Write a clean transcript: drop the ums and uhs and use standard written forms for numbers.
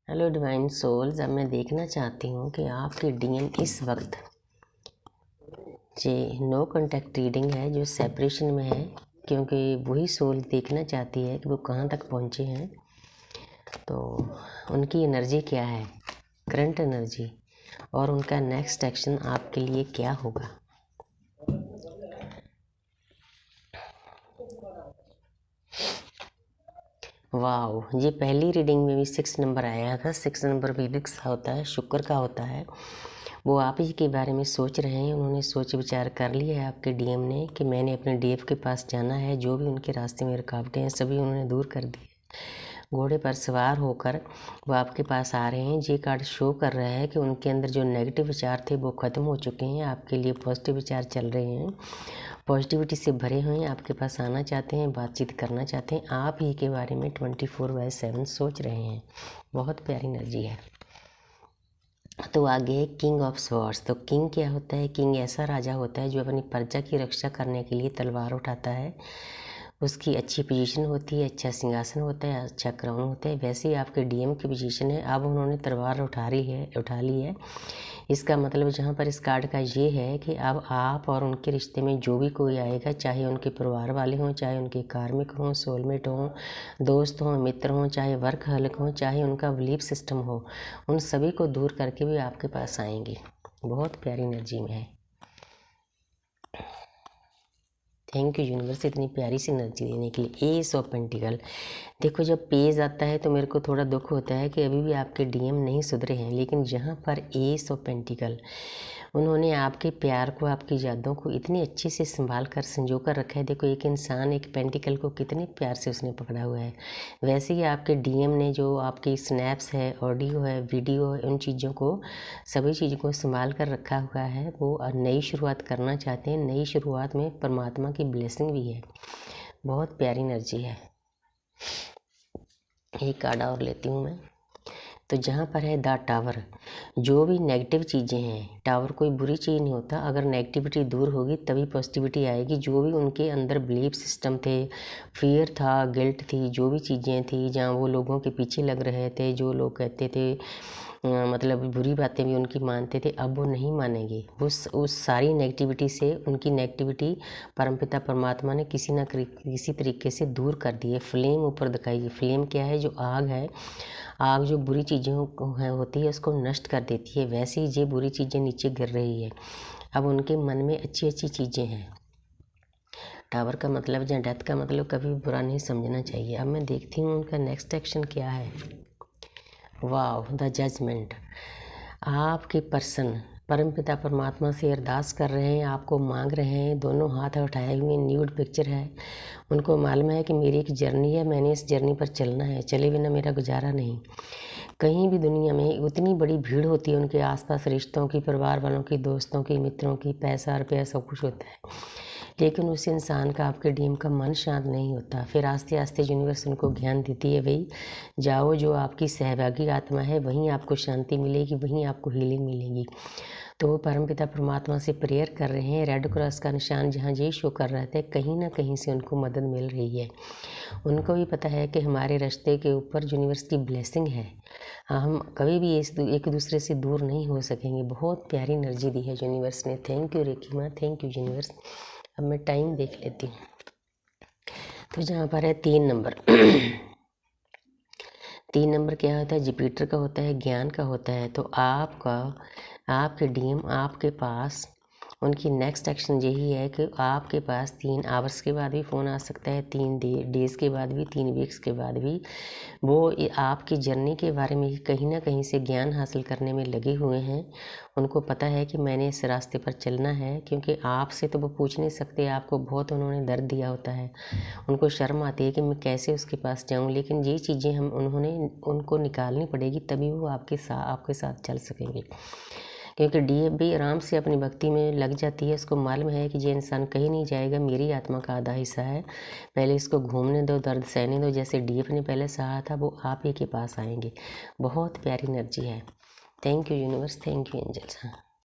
Hello divine souls, अब मैं देखना चाहती हूँ कि आपके डीएम इस वक्त जे नो कॉन्टैक्ट रीडिंग है जो सेपरेशन में है, क्योंकि वही सोल देखना चाहती है कि वो कहाँ तक पहुँचे हैं। तो उनकी एनर्जी क्या है, करंट एनर्जी, और उनका नेक्स्ट एक्शन आपके लिए क्या होगा। वाह, ये पहली रीडिंग में भी 6 नंबर आया था। 6 नंबर वैदिक होता है, शुक्र का होता है। वो आप ही के बारे में सोच रहे हैं। उन्होंने सोच विचार कर लिया है आपके डीएम ने कि मैंने अपने डीएफ के पास जाना है। जो भी उनके रास्ते में रुकावटें हैं सभी उन्होंने दूर कर दी। घोड़े पर सवार होकर वो आपके पास आ रहे हैं। ये कार्ड शो कर रहा है कि उनके अंदर जो नेगेटिव विचार थे वो ख़त्म हो चुके हैं। आपके लिए पॉजिटिव विचार चल रहे हैं, पॉजिटिविटी से भरे हुए हैं। आपके पास आना चाहते हैं, बातचीत करना चाहते हैं, आप ही के बारे में 24/7 सोच रहे हैं। बहुत प्यारी एनर्जी है। तो आगे है किंग ऑफ स्वॉर्ड्स। तो किंग क्या होता है? किंग ऐसा राजा होता है जो अपनी प्रजा की रक्षा करने के लिए तलवार उठाता है। उसकी अच्छी पोजीशन होती है, अच्छा सिंहासन होता है, अच्छा क्राउन होता है। वैसे ही आपके डीएम की पोजीशन है। अब उन्होंने तलवार उठा ली है। इसका मतलब जहाँ पर इस कार्ड का ये है कि अब आप और उनके रिश्ते में जो भी कोई आएगा, चाहे उनके परिवार वाले हों, चाहे उनके कार्मिक हों, सोलमेट हों, दोस्त हों, मित्र हों, चाहे वर्क हलिक हों, चाहे उनका बिलीफ सिस्टम हो, उन सभी को दूर करके भी आपके पास आएंगे। बहुत प्यारी एनर्जी में है। थैंक यू यूनिवर्स इतनी प्यारी सी एनर्जी देने के लिए। S of pentacle. देखो, जब पेज आता है तो मेरे को थोड़ा दुख होता है कि अभी भी आपके डीएम नहीं सुधरे हैं, लेकिन जहाँ पर एस ऑफ पेंटिकल, उन्होंने आपके प्यार को, आपकी यादों को इतनी अच्छे से संभाल कर संजो कर रखा है। देखो, एक इंसान एक पेंटिकल को कितने प्यार से उसने पकड़ा हुआ है। वैसे ही आपके डीएम ने जो आपकी स्नैप्स है, ऑडियो है, वीडियो है, उन चीज़ों को, सभी चीज़ों को संभाल कर रखा हुआ है। वो नई शुरुआत करना चाहते हैं। नई शुरुआत में परमात्मा की ब्लेसिंग भी है। बहुत प्यारी एनर्जी है। एक कार्ड और लेती हूँ मैं। तो जहाँ पर है द टावर, जो भी नेगेटिव चीज़ें हैं, टावर कोई बुरी चीज़ नहीं होता। अगर नेगेटिविटी दूर होगी तभी पॉजिटिविटी आएगी। जो भी उनके अंदर बिलीफ सिस्टम थे, फियर था, गिल्ट थी, जो भी चीज़ें थी, जहाँ वो लोगों के पीछे लग रहे थे, जो लोग कहते थे मतलब बुरी बातें भी उनकी मानते थे, अब वो नहीं मानेंगे। उस सारी नेगेटिविटी से, उनकी नेगेटिविटी परमपिता परमात्मा ने किसी तरीके से दूर कर दी है। फ्लेम ऊपर दिखाई। फ्लेम क्या है? जो आग है। आग जो बुरी चीज़ें होती है उसको नष्ट कर देती है। वैसे ही ये बुरी चीज़ें नीचे गिर रही है। अब उनके मन में अच्छी अच्छी चीज़ें हैं। टावर का मतलब या डेथ का मतलब कभी बुरा नहीं समझना चाहिए। अब मैं देखती हूँ उनका नेक्स्ट एक्शन क्या है। वाह, द जजमेंट। आपके पर्सन परमपिता परमात्मा से अरदास कर रहे हैं, आपको मांग रहे हैं। दोनों हाथ उठाए हुए, न्यूड पिक्चर है। उनको मालूम है कि मेरी एक जर्नी है, मैंने इस जर्नी पर चलना है, चले बिना मेरा गुजारा नहीं। कहीं भी दुनिया में उतनी बड़ी भीड़ होती है उनके आसपास, रिश्तों की, परिवार वालों की, दोस्तों की, मित्रों की, पैसा रुपया सब कुछ होता है, लेकिन उस इंसान का, आपके डीएम का मन शांत नहीं होता। फिर आस्ते आस्ते यूनिवर्स उनको ज्ञान देती है, भाई जाओ, जो आपकी सहभागी आत्मा है वहीं आपको शांति मिलेगी, वहीं आपको हीलिंग मिलेगी। तो वो परमपिता परमात्मा से प्रेयर कर रहे हैं। रेड क्रॉस का निशान जहाँ ये शो कर रहे थे, कहीं ना कहीं से उनको मदद मिल रही है। उनको भी पता है कि हमारे रास्ते के ऊपर यूनिवर्स की ब्लेसिंग है। हम कभी भी एक दूसरे से दूर नहीं हो सकेंगे। बहुत प्यारी एनर्जी दी है यूनिवर्स ने। थैंक यू रेखी माँ, थैंक यू यूनिवर्स। अब मैं टाइम देख लेती हूँ। तो जहाँ पर है 3 नंबर 3 नंबर क्या होता है? जुपिटर का होता है, ज्ञान का होता है। तो आपके डीएम आपके पास, उनकी नेक्स्ट एक्शन यही है कि आपके पास 3 आवर्स के बाद भी फ़ोन आ सकता है, 3 डेज़ के बाद भी, 3 वीक्स के बाद भी। वो आपकी जर्नी के बारे में ही कहीं ना कहीं से ज्ञान हासिल करने में लगे हुए हैं। उनको पता है कि मैंने इस रास्ते पर चलना है, क्योंकि आपसे तो वो पूछ नहीं सकते। आपको बहुत उन्होंने दर्द दिया होता है। उनको शर्म आती है कि मैं कैसे उसके पास जाऊं, लेकिन ये चीज़ें उनको निकालनी पड़ेगी, तभी वो आपके साथ चल सकेंगे। क्योंकि डीएफ भी आराम से अपनी भक्ति में लग जाती है। उसको मालूम है कि ये इंसान कहीं नहीं जाएगा, मेरी आत्मा का आधा हिस्सा है, पहले इसको घूमने दो, दर्द सहने दो। जैसे डीएफ ने पहले सहा था, वो आप ही के पास आएंगे। बहुत प्यारी एनर्जी है। Thank you universe, thank you angels.